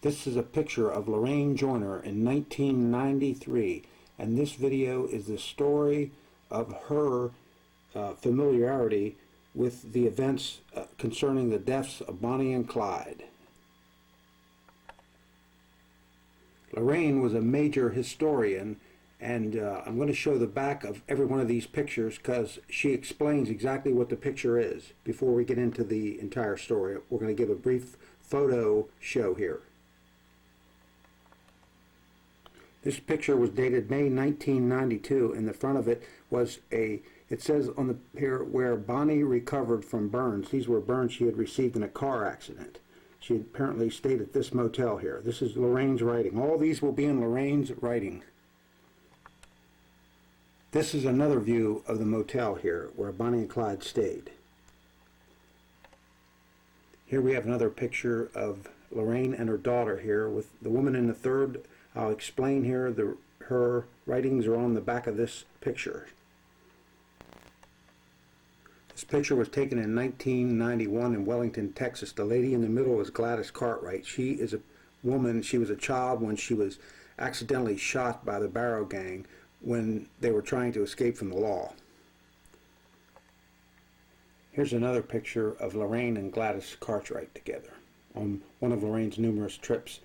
This is a picture of Lorraine Joyner in 1993, and this video is the story of her familiarity with the events concerning the deaths of Bonnie and Clyde. Lorraine was a major historian, and I'm going to show the back of every one of these pictures because she explains exactly what the picture is. Before we get into the entire story, we're going to give a brief photo show here. This picture was dated May 1992, and the front of it was it says on the here where Bonnie recovered from burns. These were burns she had received in a car accident. She had apparently stayed at this motel here. This is Lorraine's writing. All these will be in Lorraine's writing. This is another view of the motel here where Bonnie and Clyde stayed. Here we have another picture of Lorraine and her daughter here with the woman in the third. I'll explain here. Her writings are on the back of this picture. This picture was taken in 1991 in Wellington, Texas. The lady in the middle is Gladys Cartwright. She is a woman. She was a child when she was accidentally shot by the Barrow Gang when they were trying to escape from the law. Here's another picture of Lorraine and Gladys Cartwright together on one of Lorraine's numerous trips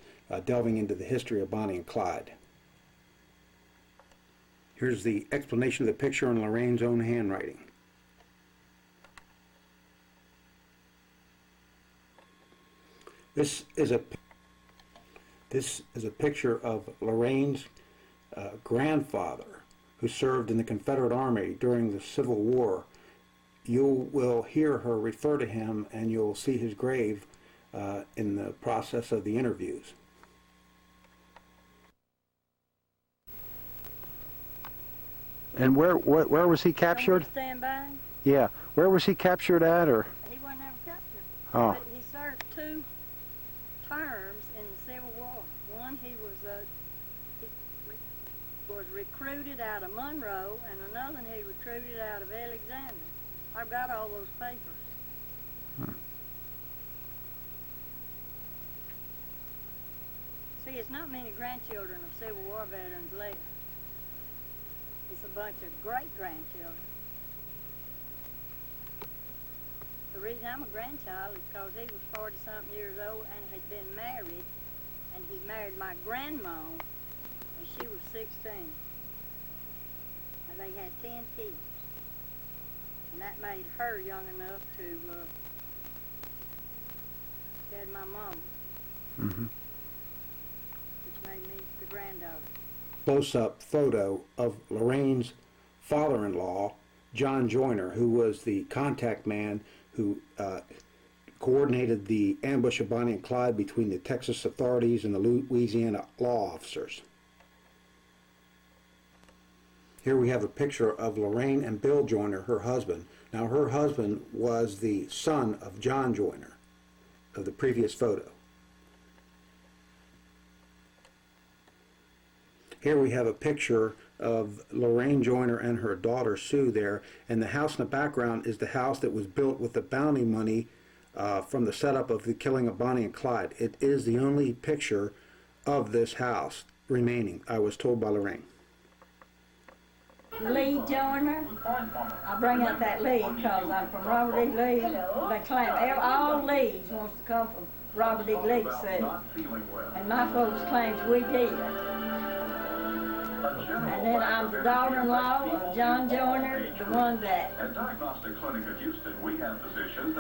delving into the history of Bonnie and Clyde. Here's the explanation of the picture in Lorraine's own handwriting. This is a picture of Lorraine's grandfather who served in the Confederate Army during the Civil War. You will hear her refer to him, and you'll see his grave in the process of the interviews. And where was he captured? Stand by. Yeah. Where was he captured at, or? He wasn't ever captured. Oh. But he served 2 terms in the Civil War. One, he was recruited out of Monroe, and another he recruited out of Alexander. I've got all those papers. See, it's not many grandchildren of Civil War veterans left. It's a bunch of great-grandchildren. The reason I'm a grandchild is because he was 40-something years old and had been married, and he married my grandma, and she was 16. And they had 10 kids. And that made her young enough to had my mom, which made me the granddaughter. Close-up photo of Lorraine's father-in-law, John Joyner, who was the contact man who coordinated the ambush of Bonnie and Clyde between the Texas authorities and the Louisiana law officers. Here we have a picture of Lorraine and Bill Joyner, her husband. Now, her husband was the son of John Joyner of the previous photo. Here we have a picture of Lorraine Joyner and her daughter Sue there, and the house in the background is the house that was built with the bounty money from the setup of the killing of Bonnie and Clyde. It is the only picture of this house remaining, I was told by Lorraine. Lee Joyner. I bring up that Lee because I'm from Robert E. Lee. They claim all Lees wants to come from Robert E. Lee City. And my folks claims we did. And then I'm the daughter-in-law of John Joyner, the one that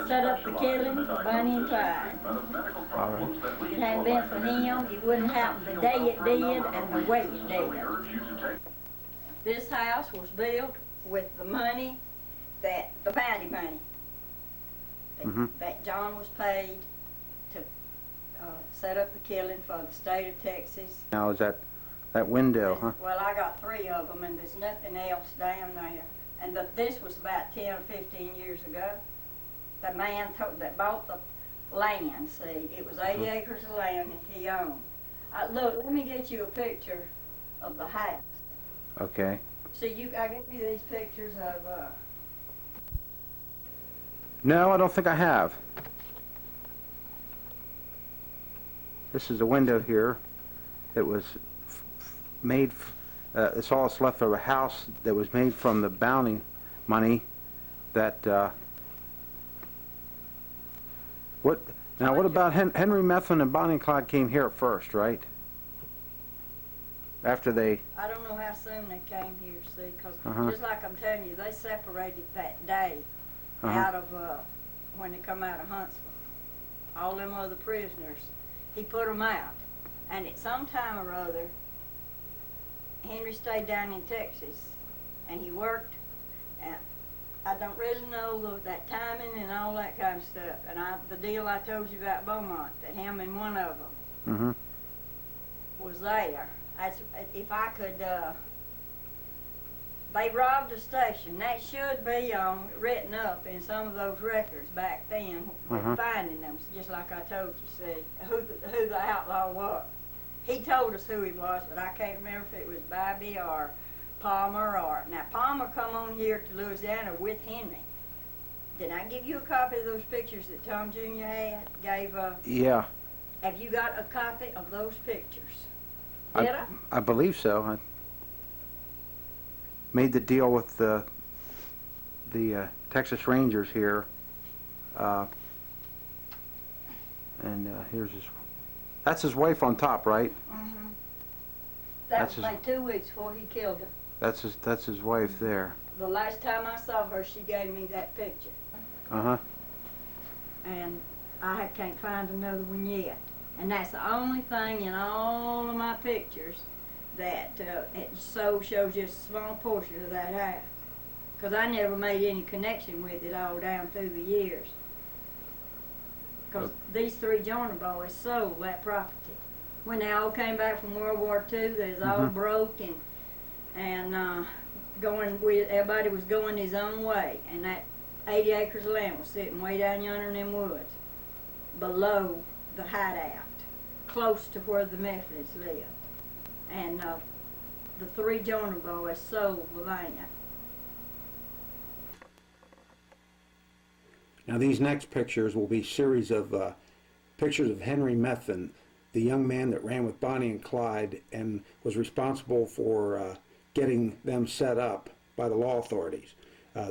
set up the killing for Bonnie and Clyde. If it hadn't been for him, it wouldn't happen the day it did and the way it did. This house was built with the money the bounty money that John was paid to set up the killing for the state of Texas. Now is that window, huh? Well, I got 3 of them, and there's nothing else down there. And this was about 10 or 15 years ago. The man that bought the land, see, it was 80 acres of land that he owned. Look, let me get you a picture of the house. Okay. See, I gave you these pictures of. No, I don't think I have. This is a window here that was made, it's all that's left of a house that was made from the bounty money that, what about Henry Methvin and Bonnie and Clyde came here first, right? After they... I don't know how soon they came here, see, because Uh-huh. just like I'm telling you, they separated that day Uh-huh. out of, when they come out of Huntsville. All them other prisoners, he put them out. And at some time or other, Henry stayed down in Texas, and he worked, and I don't really know that timing and all that kind of stuff. And the deal I told you about Beaumont, that him and one of them was there. If I could, they robbed a station. That should be written up in some of those records back then, with finding them, just like I told you, see, who the outlaw was. He told us who he was, but I can't remember if it was Bobby or Palmer or... Now, Palmer come on here to Louisiana with Henry. Did I give you a copy of those pictures that Tom Jr. gave? Yeah. Have you got a copy of those pictures? Did I? I believe so. I made the deal with the Texas Rangers here, and here's his... That's his wife on top, right? Mm-hmm. That was like 2 weeks before he killed her. That's his wife there. The last time I saw her, she gave me that picture. Uh-huh. And I can't find another one yet. And that's the only thing in all of my pictures that it shows just a small portion of that house. Because I never made any connection with it all down through the years. Because these three Joyner boys sold that property. When they all came back from World War II, they was all broke and everybody was going his own way. And that 80 acres of land was sitting way down yonder in them woods, below the hideout, close to where the Methodists lived. And the three Joyner boys sold the land. Now these next pictures will be a series of pictures of Henry Methvin, the young man that ran with Bonnie and Clyde and was responsible for getting them set up by the law authorities.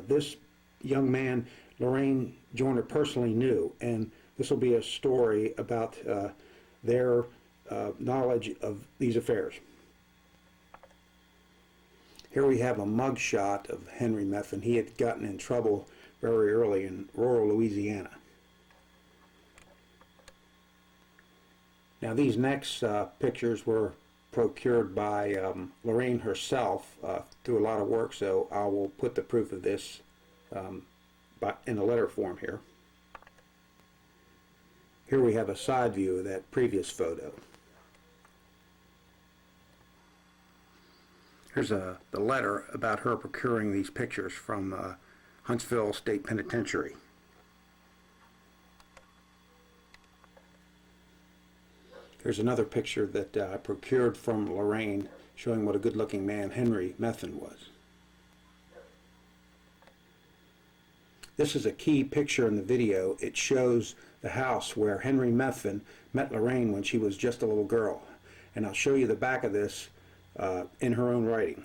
This young man, Lorraine Joyner personally knew, and this will be a story about their knowledge of these affairs. Here we have a mug shot of Henry Methvin. He had gotten in trouble very early in rural Louisiana. Now these next pictures were procured by Lorraine herself through a lot of work, so I will put the proof of this in a letter form here. Here we have a side view of that previous photo. Here's the letter about her procuring these pictures from Huntsville State Penitentiary. Here's another picture that I procured from Lorraine showing what a good-looking man Henry Methvin was. This is a key picture in the video. It shows the house where Henry Methvin met Lorraine when she was just a little girl. And I'll show you the back of this in her own writing.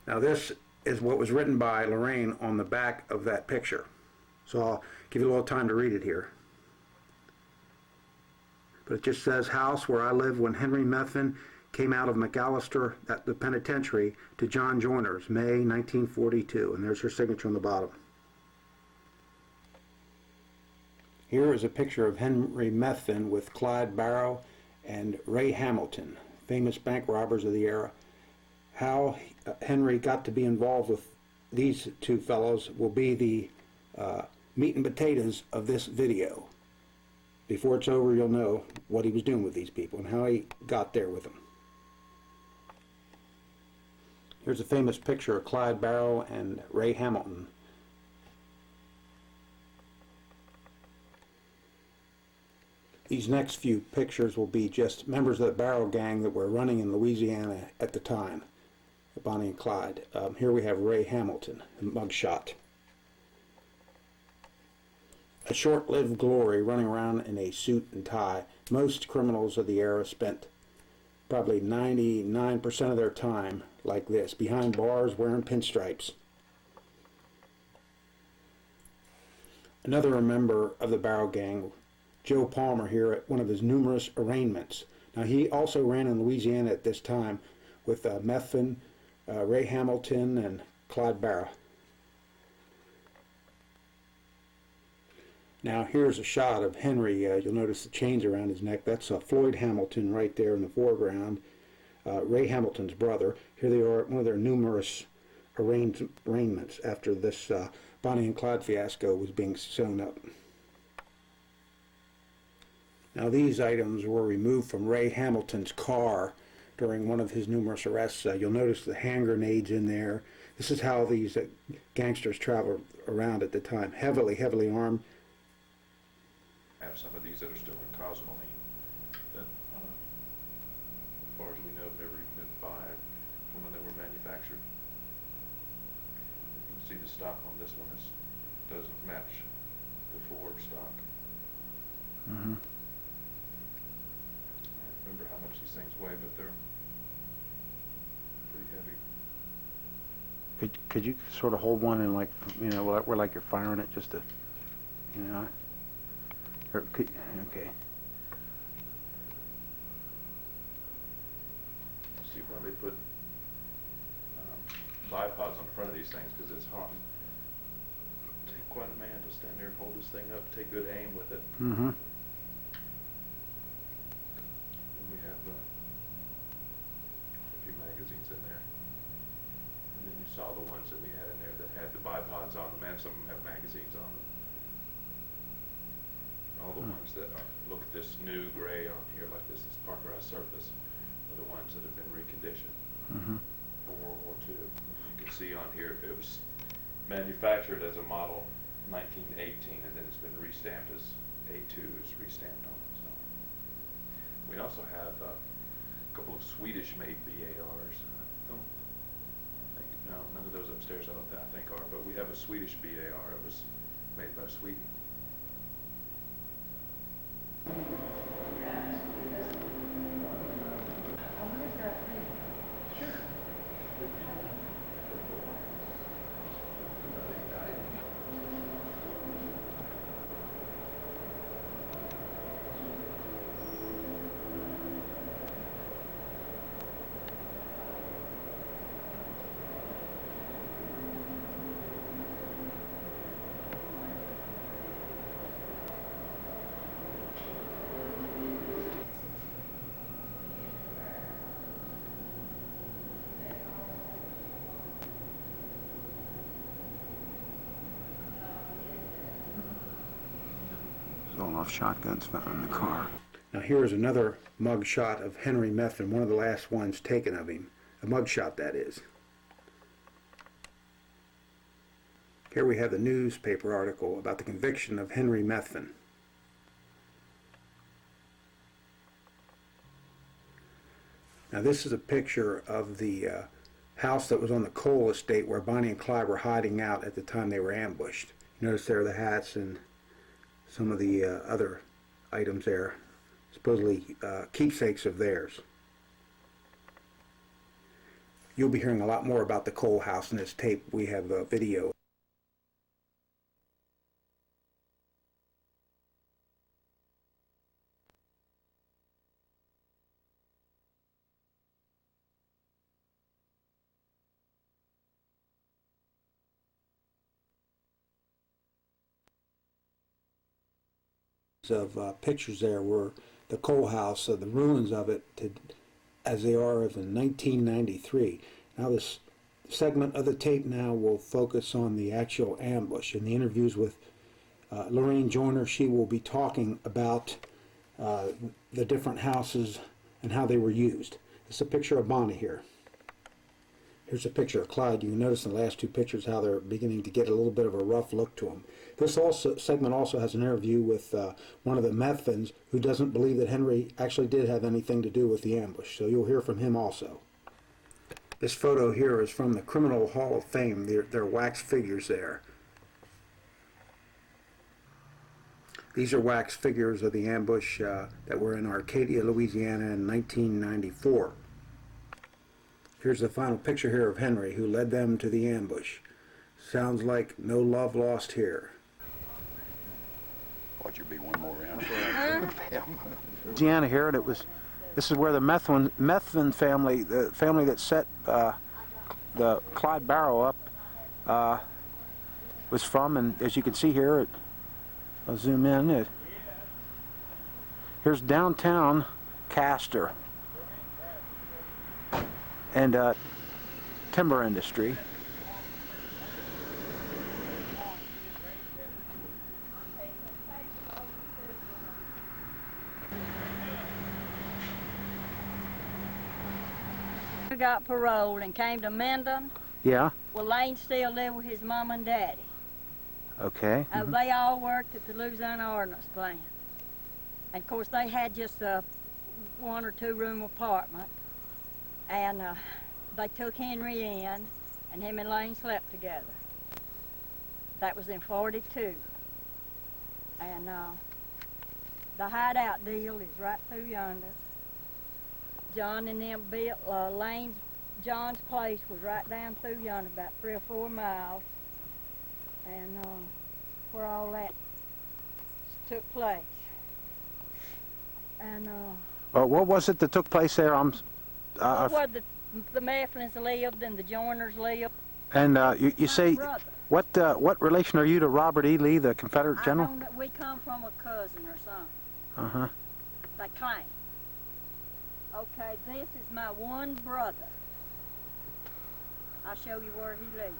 Now this is what was written by Lorraine on the back of that picture. So I'll give you a little time to read it here. But it just says, house where I lived when Henry Methvin came out of McAllister at the penitentiary to John Joyner's, May 1942. And there's her signature on the bottom. Here is a picture of Henry Methvin with Clyde Barrow and Ray Hamilton, famous bank robbers of the era. How Henry got to be involved with these two fellows will be the meat and potatoes of this video. Before it's over, you'll know what he was doing with these people and how he got there with them. Here's a famous picture of Clyde Barrow and Ray Hamilton. These next few pictures will be just members of the Barrow gang that were running in Louisiana at the time, Bonnie and Clyde. Here we have Ray Hamilton, a mugshot. a short-lived glory running around in a suit and tie. Most criminals of the era spent probably 99% of their time like this, behind bars wearing pinstripes. Another member of the Barrow Gang, Joe Palmer, here at one of his numerous arraignments. Now, he also ran in Louisiana at this time with Methvin, Ray Hamilton, and Clyde Barrow. Now, here's a shot of Henry. You'll notice the chains around his neck. That's Floyd Hamilton right there in the foreground, Ray Hamilton's brother. Here they are at one of their numerous arraignments after this Bonnie and Clyde fiasco was being sewn up. Now, these items were removed from Ray Hamilton's car during one of his numerous arrests. You'll notice the hand grenades in there. This is how these gangsters traveled around at the time, heavily armed. Have some of these that are still in cosmoline that, as far as we know, have never even been fired from when they were manufactured. You can see the stock on this one doesn't match the Ford stock. Mm-hmm. I don't remember how much these things weigh, but they're pretty heavy. Could you sort of hold one and, like, you know, where like you're firing it, just to, you know? Okay. See why they put bipods on the front of these things, because it's hard. It'll take quite a man to stand there and hold this thing up, take good aim with it. Mm-hmm. And we have a few magazines in there. And then you saw the ones that we had in there that had the bipods on them, and some of them have magazines on them. All the ones that look at this new gray on here, like this is parkerized surface, are the ones that have been reconditioned for World War II. You can see on here it was manufactured as a model 1918, and then it's been restamped as A2 is restamped on it. So we also have a couple of Swedish-made BARs. No, none of those upstairs I think are, but we have a Swedish BAR. It was made by Sweden. Going off shotguns found in the car. Now, here is another mug shot of Henry Methvin, one of the last ones taken of him. A mug shot, that is. Here we have the newspaper article about the conviction of Henry Methvin. Now, this is a picture of the house that was on the Cole estate where Bonnie and Clyde were hiding out at the time they were ambushed. You notice there are the hats and some of the other items there, supposedly keepsakes of theirs. You'll be hearing a lot more about the Cole house in this tape. We have a video. Of pictures there were the Cole house, the ruins of it as they are as in 1993. Now, this segment of the tape now will focus on the actual ambush. In the interviews with Lorraine Joyner, she will be talking about the different houses and how they were used. It's a picture of Bonnie here. Here's a picture of Clyde. You can notice in the last two pictures how they're beginning to get a little bit of a rough look to them. This segment also has an interview with one of the Methvins who doesn't believe that Henry actually did have anything to do with the ambush. So you'll hear from him also. This photo here is from the Criminal Hall of Fame. They're wax figures there. These are wax figures of the ambush that were in Arcadia, Louisiana in 1994. Here's the final picture here of Henry, who led them to the ambush. Sounds like no love lost here. Thought you'd be one more round. Louisiana here, and this is where the Methvin family, the family that set the Clyde barrow up, was from. And as you can see here, I'll zoom in. Here's downtown Castor and timber industry. Got paroled and came to Mendon. Yeah. Well, Lane still lived with his mom and daddy. Okay. They all worked at the Louisiana Ordnance Plant. And of course they had just a 1 or 2 room apartment. And they took Henry in, and him and Lane slept together. That was in 42. And the hideout deal is right through yonder. John and them built, John's place was right down through yonder, about 3 or 4 miles. And where all that took place. And Well, what was it that took place there? where the Mifflins lived and the Joyners lived. And you say, Brother. what relation are you to Robert E. Lee, the Confederate general? I don't know, we come from a cousin or something. Uh-huh. They claim. Okay, this is my one brother. I'll show you where he lived.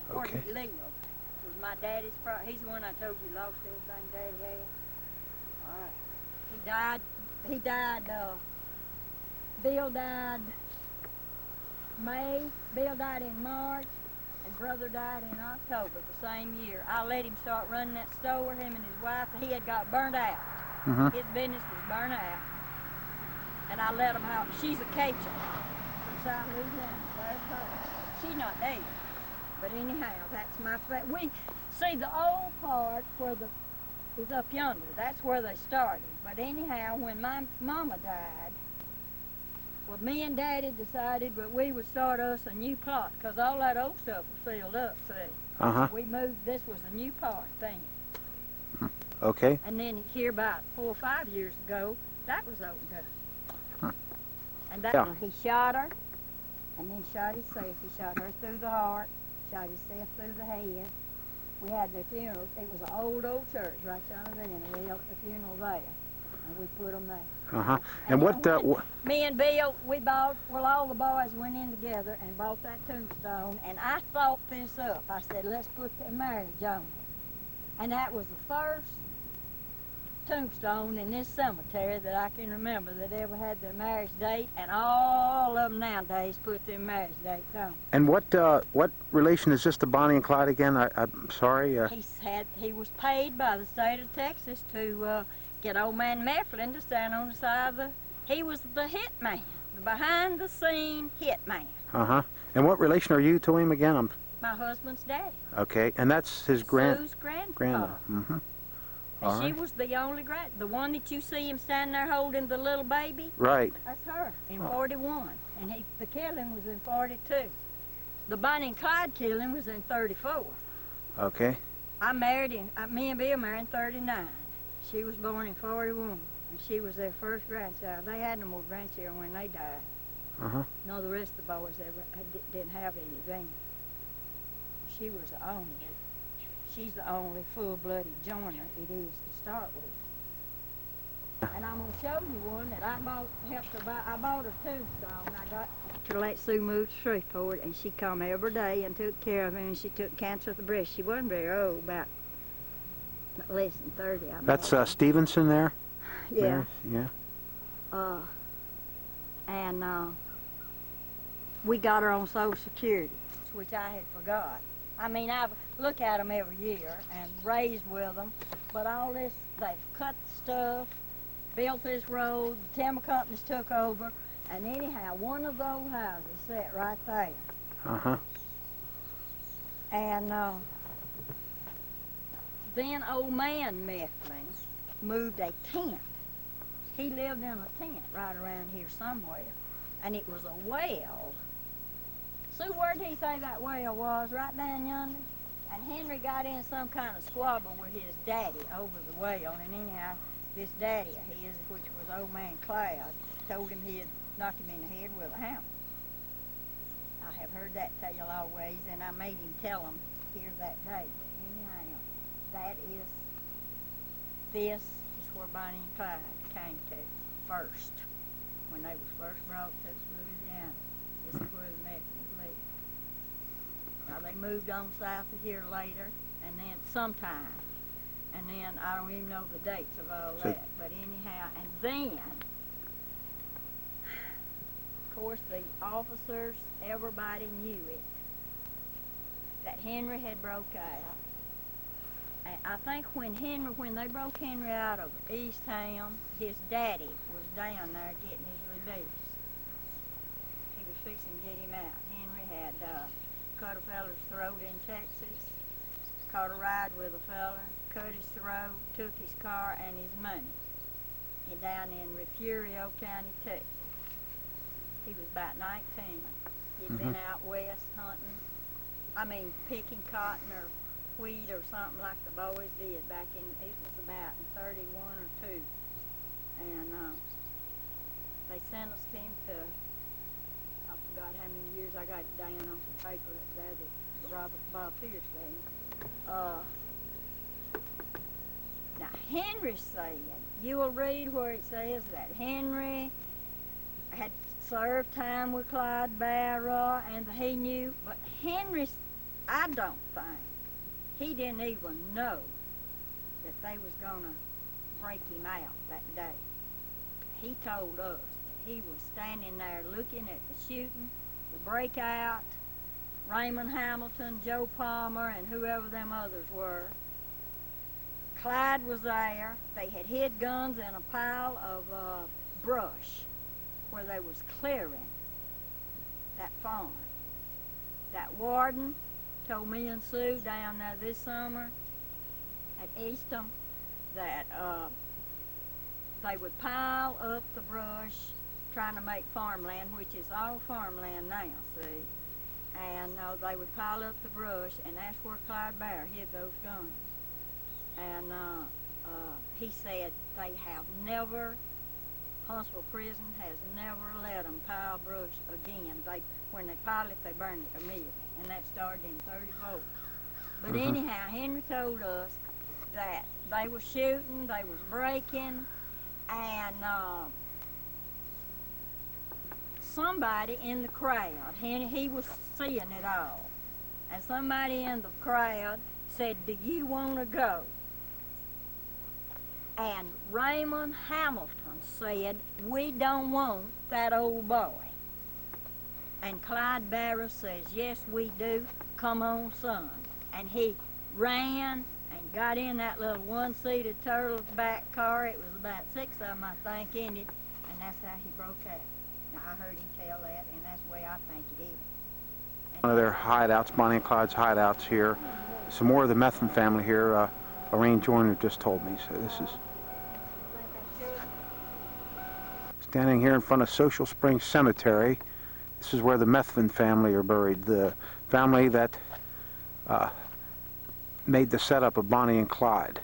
Where Okay. he lived was my daddy's he's the one I told you lost everything Daddy had. All right. He died, Bill died May, Bill died in March, and brother died in October the same year. I let him start running that store, him and his wife. He had got burned out. Mm-hmm. His business was burned out. And I let him out. She's a Cajun from South Louisiana. There's her. She's not dead. But anyhow, that's my favorite. We see the old part where is up yonder. That's where they started. But anyhow, when my mama died, well, me and Daddy decided that we would start us a new plot, because all that old stuff was filled up, see. Uh-huh. We moved, this was a new part thing. Okay. And then here about 4 or 5 years ago, that was opened up. And that Yeah. he shot her, and then shot himself. He shot her through the heart, shot himself through the head. We had their funeral. It was an old church right yonder there, and we held the funeral there, and we put them there. Uh-huh. And what, Me and Bill, we bought, well, all the boys went in together and bought that tombstone, and I thought this up. I said, let's put their marriage on it. And that was the first tombstone in this cemetery that I can remember that ever had their marriage date, and all of them nowadays put their marriage date on. and what relation is this to Bonnie and Clyde again? I'm sorry. He was paid by the state of Texas to get old man Mifflin to stand on the side of he was the hit man, the behind the scene hit man. Uh-huh. And what relation are you to him again? My husband's daddy. Okay, and that's his Sue's grandmother. grandfather. Mm-hmm. And she was the only the one that you see him standing there holding the little baby. Right. That's her in 41, and the killing was in 42. The Bonnie and Clyde killing was in 34. Okay. I married him. Me and Bill married in 39. She was born in 41, and she was their first grandchild. They had no more grandchildren when they died. Uh-huh. No, the rest of the boys didn't have any then. She was the only. She's the only full-blooded Joyner it is to start with. And I'm going to show you one that I helped her buy. I bought her tombstone. I got to let Sue move to Shreveport, and she come every day and took care of him, and she took cancer of the breast. She wasn't very old, about less than 30. That's Stevenson there? Yeah. There? Yeah. And we got her on Social Security, which I had forgot. I mean, I look at them every year and raised with them, but all this, they've cut the stuff, built this road, the timber companies took over, and anyhow, one of those houses sat right there. Uh-huh. And Then old man Mifflin moved a tent. He lived in a tent right around here somewhere, and it was a well. Sue, where did he say that well was? Right down yonder? And Henry got in some kind of squabble with his daddy over the well, and anyhow, this daddy of his, which was old man Clyde, told him he'd knock him in the head with a hammer. I have heard that tale always, and I made him tell him here that day. But anyhow, this is where Bonnie and Clyde came to first, when they was first brought to Louisiana. This is where the Mexicans lived. Now they moved on south of here later, and then sometime, and then I don't even know the dates of all that, but anyhow, and then, of course, the officers, everybody knew it, that Henry had broke out. And I think when they broke Henry out of East Town, his daddy was down there getting his release. He was fixing to get him out. Henry had cut a feller's throat in Texas, caught a ride with a feller, cut his throat, took his car and his money. He down in Refugio County, Texas. He was about 19. He'd been out west hunting, picking cotton or wheat or something like the boys did back in, it was about in 31 or 2. And they sentenced him to, I forgot how many years, I got it down on some paper that Robert Bob Pierce gave. Now Henry said, you will read where it says that Henry had served time with Clyde Barra and he knew, but Henry, I don't think, he didn't even know that they was gonna break him out that day. He told us that he was standing there looking at the shooting, the breakout, Raymond Hamilton, Joe Palmer, and whoever them others were. Clyde was there. They had hid guns in a pile of brush where they was clearing that farm. That warden told me and Sue down there this summer at Eastham that they would pile up the brush trying to make farmland, which is all farmland now, see? And they would pile up the brush, and that's where Clyde Bear hid those guns. And he said they have never, Huntsville Prison has never let them pile brush again. When they pile it, they burn it immediately. And that started in 34. But anyhow, Henry told us that they were shooting, they was breaking, and somebody in the crowd, he was seeing it all, and somebody in the crowd said, do you want to go? And Raymond Hamilton said, we don't want that old boy. And Clyde Barra says, yes, we do. Come on, son. And he ran and got in that little one-seated turtle-back car. It was about 6 of them, I think, in it. And that's how he broke out. Now, I heard him tell that, and that's the way I think it is. One of their hideouts, Bonnie and Clyde's hideouts here. Some more of the Methvin family here. Lorraine Joyner just told me. So this is standing here in front of Social Springs Cemetery. This is where the Methvin family are buried. The family that made the setup of Bonnie and Clyde.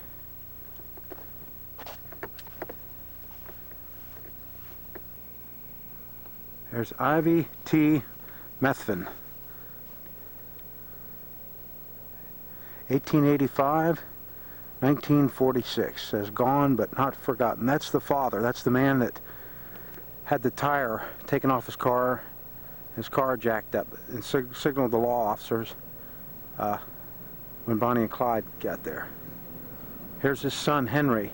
There's Ivy T. Methvin. 1885, 1946. Says gone but not forgotten. That's the father. That's the man that had the tire taken off his car jacked up, and signaled the law officers when Bonnie and Clyde got there. Here's his son, Henry.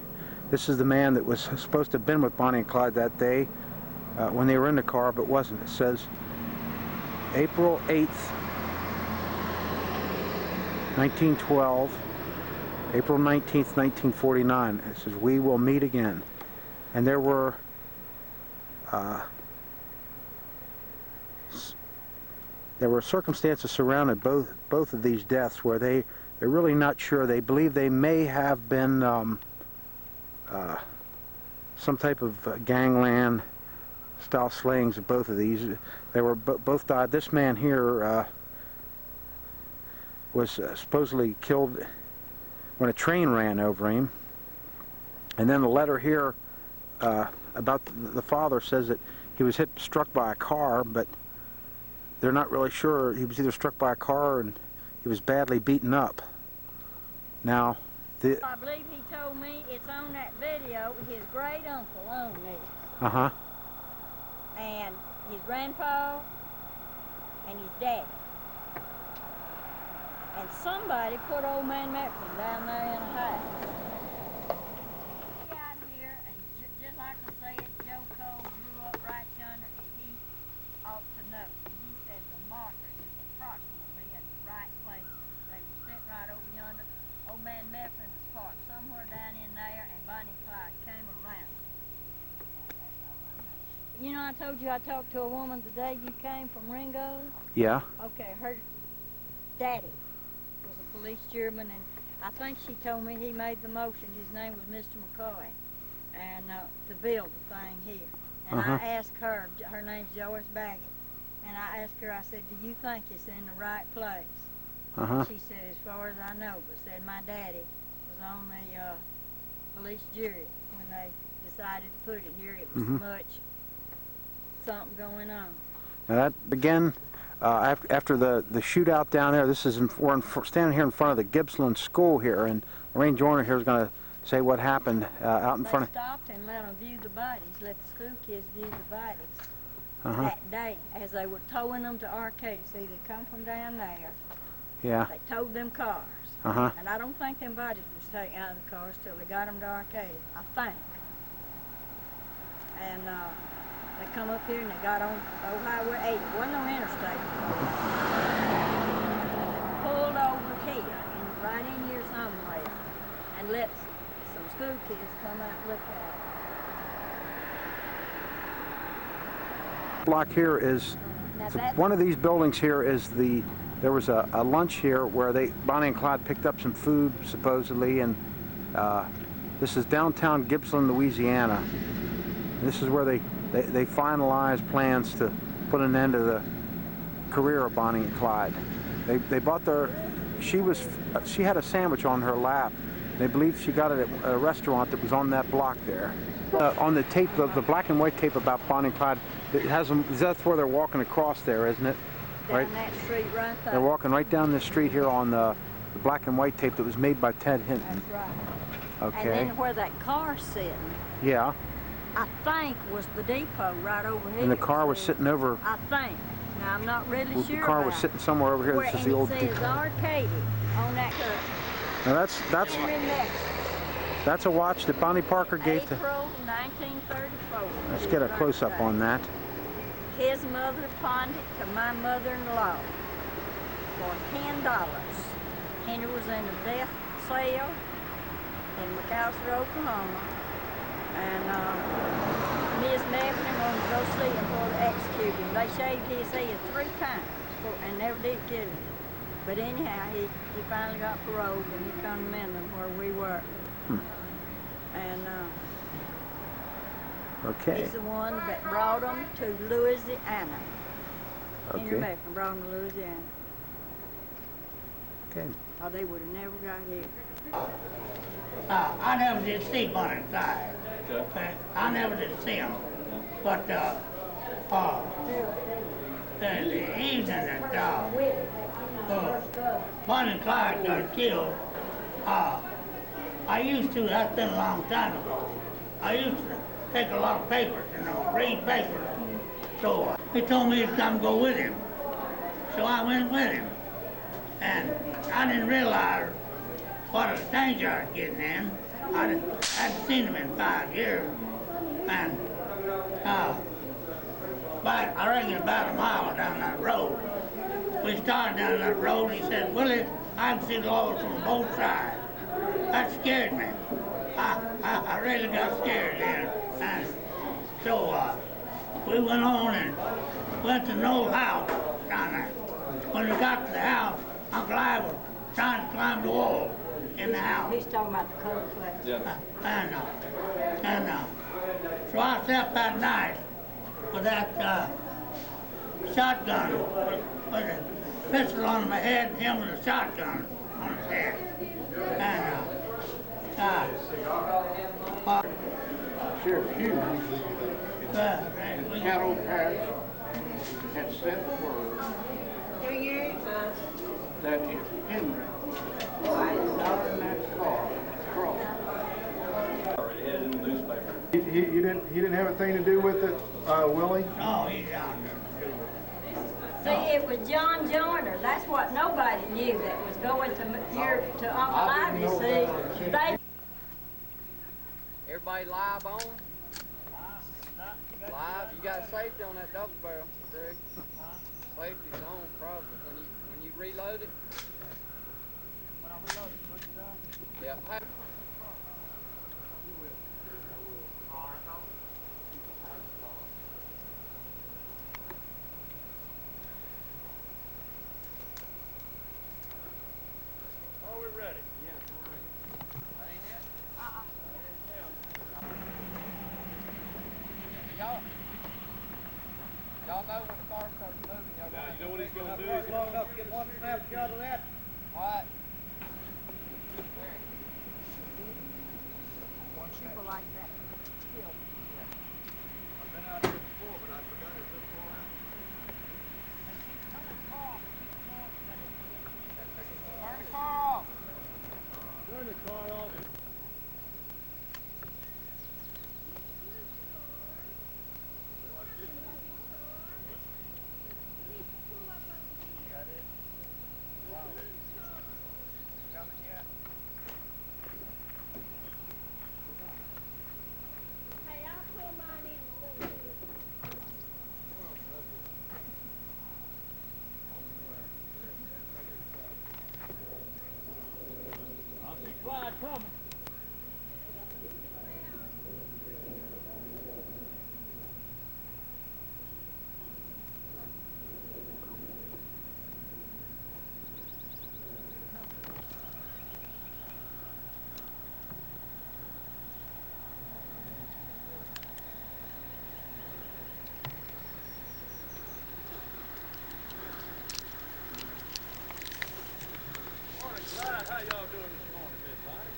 This is the man that was supposed to have been with Bonnie and Clyde that day when they were in the car, but wasn't. It says April 8th, 1912, April 19th, 1949. It says, we will meet again. And there were circumstances surrounding both of these deaths where they They're really not sure. They believe they may have been some type of gangland style slayings of both of these. They were both died. This man here was supposedly killed when a train ran over him. And then the letter here about the father says that he was struck by a car, but they're not really sure. He was either struck by a car and he was badly beaten up. Now, I believe he told me it's on that video. His great uncle owned this. And his grandpa and his daddy. And somebody put old man Metcalf down there in a house. Out here, and just like I said, Joe Cole grew up right yonder, and he ought to know. And he said the marker is approximately at the right place. They were sitting right over yonder. Old man Metcalf was parked somewhere down in there, and Bonnie and Clyde came around. You know, I told you I talked to a woman the day you came from Ringo? yeah. Okay, her daddy was a police chairman, and I think she told me he made the motion. His name was Mr. McCoy, and to build the thing here. And I asked her name's Joyce Baggett, and I asked her, I said, do you think it's in the right place? And she said, as far as I know, but said my daddy was on the police jury when they decided to put it here. It was much something going on. Now that again, after the shootout down there, this is we're standing here in front of the Gippsland School here, and Lorraine Joyner here is going to say what happened out in front of. They stopped and let them view the bodies, let the school kids view the bodies that day as they were towing them to Arcady. See, they come from down there. Yeah. They towed them cars. And I don't think them bodies was taken out of the cars till they got them to Arcady, I think. And they come up here and they got on old Highway 8. It wasn't no interstate. They pulled over here, and right in here somewhere, and let some school kids come out and look at it. Block here is one of these buildings here is there was a lunch here where Bonnie and Clyde picked up some food supposedly, and this is downtown Gippsland, Louisiana. This is where they finalized plans to put an end to the career of Bonnie and Clyde. They bought she had a sandwich on her lap. They believe she got it at a restaurant that was on that block there. On the tape, the black and white tape about Bonnie and Clyde, it has them. That's where they're walking across there, isn't it? Down that street right there. They're walking right down this street here on the black and white tape that was made by Ted Hinton. That's right. Okay. And then where that car's sitting, Yeah. I think was the depot right over here. And the car was sitting over. I think. Now I'm not really sure. The car was about sitting somewhere over here. where, This is the old and it says Arcady on that curve. Now that's a watch that Bonnie Parker gave to. April 1934. Let's get a close up on that. His mother pawned it to my mother-in-law for $10. Henry was in a death cell in McAllister, Oklahoma, and Miss Mefflin wanted to go see him before they executed him. They shaved his head 3 times and never did kill him. But anyhow, he finally got paroled and he come to Minden where we were. And Okay. he's the one that brought them to Louisiana. Henry Okay. Mefflin brought them to Louisiana. Okay. Or they would have never got here. I never did see Bonnie and Clyde. I never did see them. But the evening that Bonnie and Clyde got killed, I used to, that's been a long time ago, I used to take a lot of papers, read papers. So he told me to come go with him. So I went with him. And I didn't realize what a danger I was getting in. I hadn't seen him in 5 years. And I reckon about a mile down that road. We started down that road, he said, Willie, I can see the laws from both sides. That scared me. I really got scared then. And so we went on and went to Noel's house down there. When we got to the house, Uncle I was trying to climb the wall in the house. He's talking about the cold place. Yeah. I know. So I slept that night with that shotgun, with a pistol on my head, and him with a shotgun on his head. Sheriff Hughes, cattle patch, had said the word that if Henry got in that car, crossed. He didn't have a thing to do with it, Willie? No, he's out there. See, it was John Joyner. That's what nobody knew that was going to Uncle Ivy. See, they. Everybody live on? Live? You got safety on that double barrel, Greg. Safety's on probably. When you reload it? When I reload it, put it up? Yeah. Are we ready? Y'all know when the car starts moving, y'all Now, you know what he's going to do? He's long enough to get one snapshot of that. Alright. People like that. I've been out here before, but I forgot it was this far out. Turn the car off. Turn the car off. Clyde coming. Morning, Clyde. How y'all doing this morning, Miss Bonnie?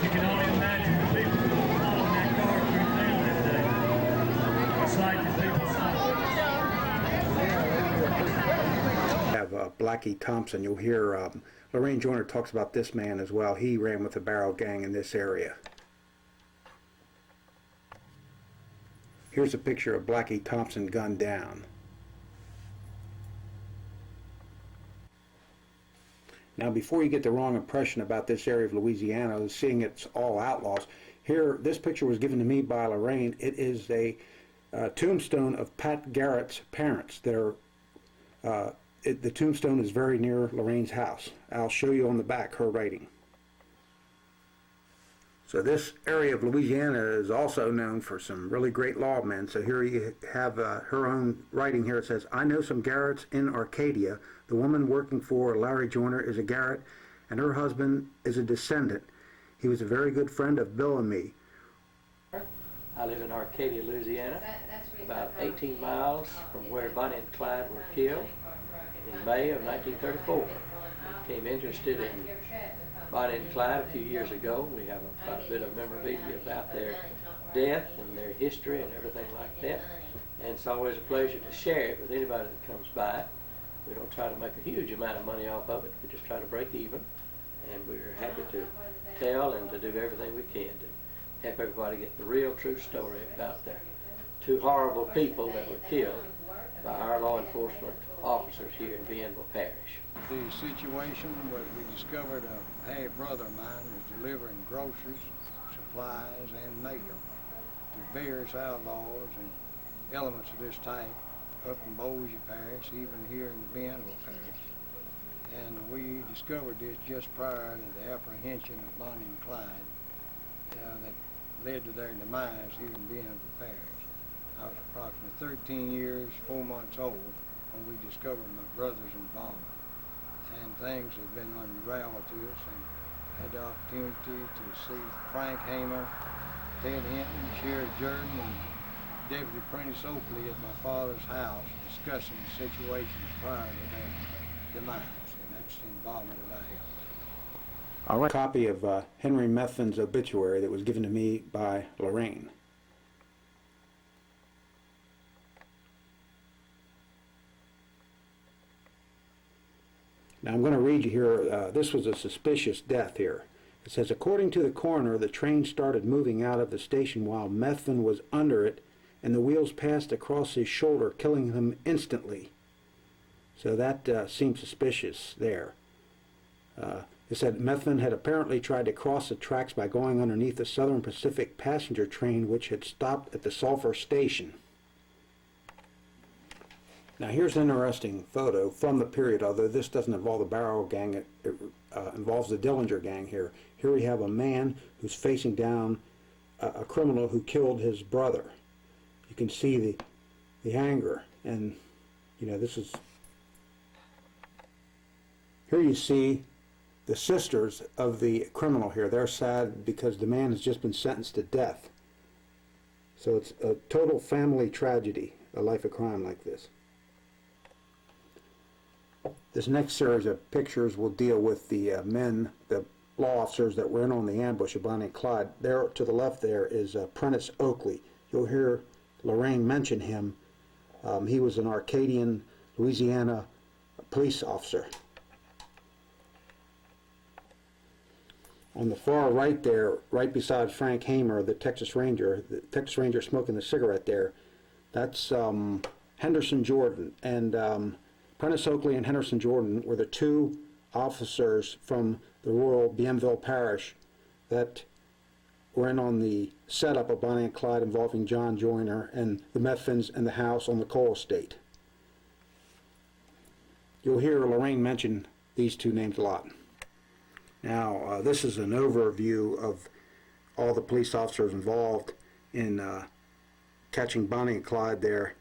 You can only imagine the people following that car through town that day. The sight that people saw. Have Blackie Thompson. You'll hear Lorraine Joyner talks about this man as well. He ran with the Barrel Gang in this area. Here's a picture of Blackie Thompson gunned down. Now, before you get the wrong impression about this area of Louisiana, seeing it's all outlaws, here, this picture was given to me by Lorraine. It is a tombstone of Pat Garrett's parents. The tombstone is very near Lorraine's house. I'll show you on the back her writing. So this area of Louisiana is also known for some really great lawmen. So here you have her own writing here. It says, I know some Garretts in Arcadia. The woman working for Larry Joyner is a Garrett, and her husband is a descendant. He was a very good friend of Bill and me. I live in Arcadia, Louisiana, about 18 miles from where Bonnie and Clyde were killed in May of 1934. I became interested in Bonnie and Clyde a few years ago. We have quite a bit of memorabilia about their death and their history and everything like that. And it's always a pleasure to share it with anybody that comes by. We don't try to make a huge amount of money off of it. We just try to break even. And we're happy to tell and to do everything we can to help everybody get the real true story about the two horrible people that were killed by our law enforcement officers here in Bienville Parish. The situation was we discovered a half-brother of mine was delivering groceries, supplies, and mail to various outlaws and elements of this type up in Bossier Parish, even here in the Bienville Parish. And we discovered this just prior to the apprehension of Bonnie and Clyde that led to their demise here in Bienville Parish. I was approximately 13 years, 4 months old when we discovered my brother's involvement. And things have been unraveled to us, and had the opportunity to see Frank Hamer, Ted Hinton, Sheriff Jordan, and Deputy Prentice Oakley at my father's house discussing the situation prior to their demise, and that's the involvement that I have. All right. A copy of Henry Methvin's obituary that was given to me by Lorraine. Now I'm going to read you here, this was a suspicious death here. It says, according to the coroner, the train started moving out of the station while Methvin was under it, and the wheels passed across his shoulder, killing him instantly. So that seems suspicious there. It said Methvin had apparently tried to cross the tracks by going underneath the Southern Pacific passenger train, which had stopped at the Sulphur station. Now here's an interesting photo from the period, although this doesn't involve the Barrow gang, it involves the Dillinger gang here. Here we have a man who's facing down a criminal who killed his brother. You can see the anger, and you know, this is, here you see the sisters of the criminal here. They're sad because the man has just been sentenced to death. So it's a total family tragedy, a life of crime like this. This next series of pictures will deal with the men, the law officers that were in on the ambush of Bonnie and Clyde. There to the left there is Prentice Oakley. You'll hear Lorraine mention him. He was an Arcadian, Louisiana police officer. On the far right there, right beside Frank Hamer, the Texas Ranger smoking the cigarette there, that's Henderson Jordan. And Prentice Oakley and Henderson Jordan were the two officers from the rural Bienville Parish that were in on the setup of Bonnie and Clyde involving John Joyner and the Methvins and the house on the coal estate. You'll hear Lorraine mention these two names a lot. Now, this is an overview of all the police officers involved in catching Bonnie and Clyde there.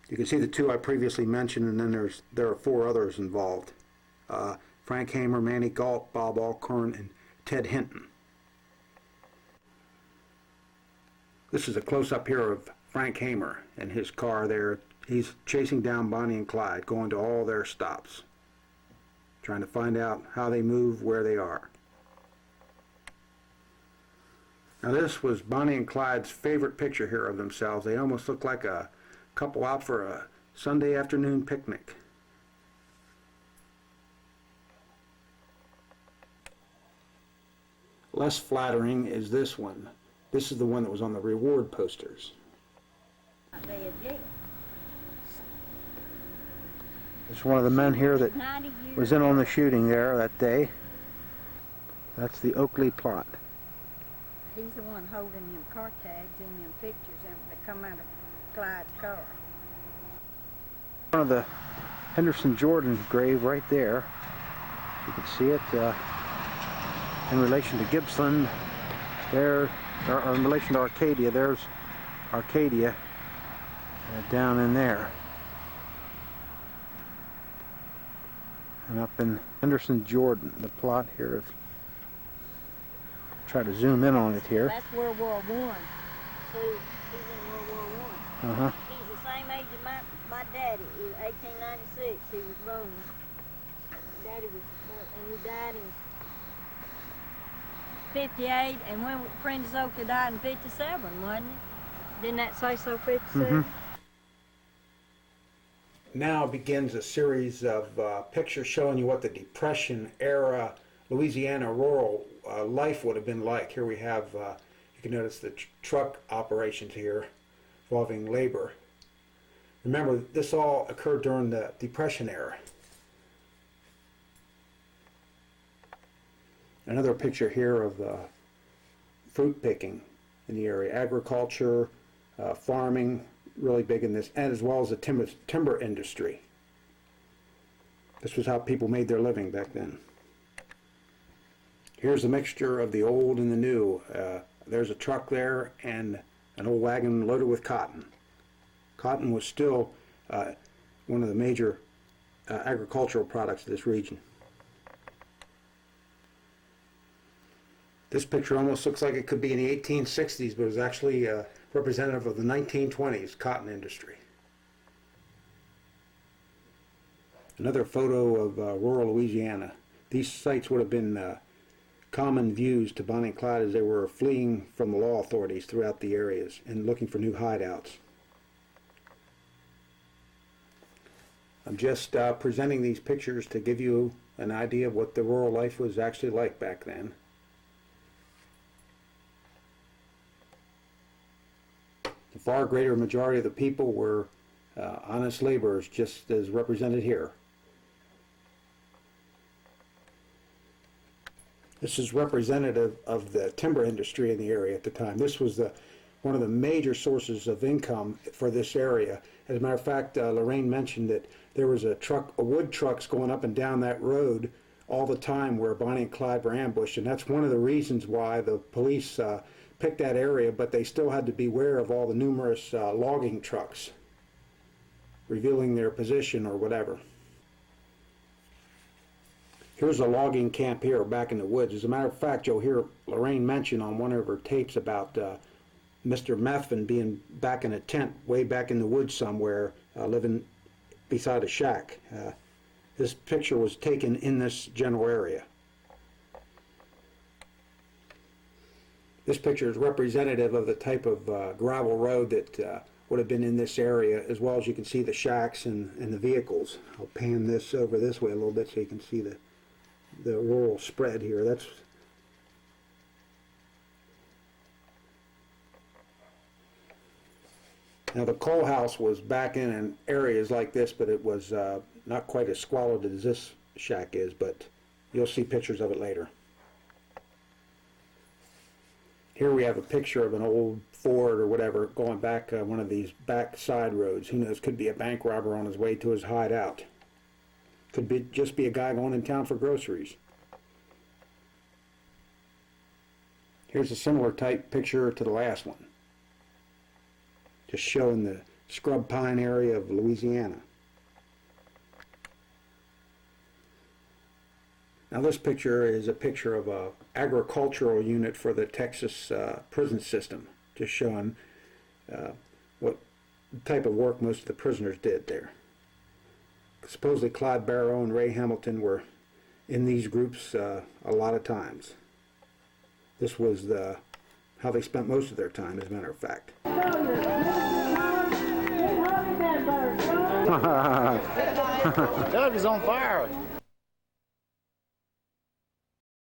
You can see the two I previously mentioned, and then there are 4 others involved. Frank Hamer, Manny Galt, Bob Alcorn, and Ted Hinton. This is a close-up here of Frank Hamer and his car there. He's chasing down Bonnie and Clyde, going to all their stops, trying to find out how they move, where they are. Now this was Bonnie and Clyde's favorite picture here of themselves. They almost look like a couple out for a Sunday afternoon picnic. Less flattering is this one. This is the one that was on the reward posters. It's one of the men here that was in on the shooting there that day. That's the Oakley plot. He's the one holding them car tags in them pictures that come out of Clyde's car. One of the Henderson Jordan grave right there. You can see it in relation to Gippsland. There, or in relation to Arcadia. There's Arcadia down in there. And up in Henderson Jordan, the plot here. Try to zoom in on it here. That's World War I. See, he's in World War I. He's the same age as my daddy. In 1896, he was born. Daddy was, and he died in 58, and when Prentice Oakley died in 57, wasn't it? Didn't that say so, 57? Now begins a series of pictures showing you what the Depression era Louisiana rural life would have been like. Here we have, you can notice the truck operations here involving labor. Remember, this all occurred during the Depression era. Another picture here of fruit picking in the area. Agriculture, farming, really big in this, and as well as the timber industry. This was how people made their living back then. Here's a mixture of the old and the new. There's a truck there and an old wagon loaded with cotton. Cotton was still one of the major agricultural products of this region. This picture almost looks like it could be in the 1860s, but it was actually representative of the 1920s cotton industry. Another photo of rural Louisiana. These sites would have been common views to Bonnie and Clyde as they were fleeing from the law authorities throughout the areas and looking for new hideouts. I'm just presenting these pictures to give you an idea of what the rural life was actually like back then. The far greater majority of the people were honest laborers, just as represented here. This is representative of the timber industry in the area at the time. This was one of the major sources of income for this area. As a matter of fact, Lorraine mentioned that there was a wood trucks going up and down that road all the time where Bonnie and Clyde were ambushed, and that's one of the reasons why the police picked that area, but they still had to beware of all the numerous logging trucks revealing their position or whatever. Here's a logging camp here back in the woods. As a matter of fact, you'll hear Lorraine mention on one of her tapes about Mr. Methvin being back in a tent way back in the woods somewhere, living beside a shack. This picture was taken in this general area. This picture is representative of the type of gravel road that would have been in this area, as well as you can see the shacks and the vehicles. I'll pan this over this way a little bit so you can see the rural spread here. Now the coal house was back in areas like this, but it was not quite as squalid as this shack is, but you'll see pictures of it later. Here we have a picture of an old Ford or whatever going back one of these back side roads. Who knows, could be a bank robber on his way to his hideout. Could just be a guy going in town for groceries. Here's a similar type picture to the last one, just showing the scrub pine area of Louisiana. Now this picture is a picture of an agricultural unit for the Texas prison system, just showing what type of work most of the prisoners did there. Supposedly Clyde Barrow and Ray Hamilton were in these groups a lot of times. This was how they spent most of their time, as a matter of fact. Doug is on fire.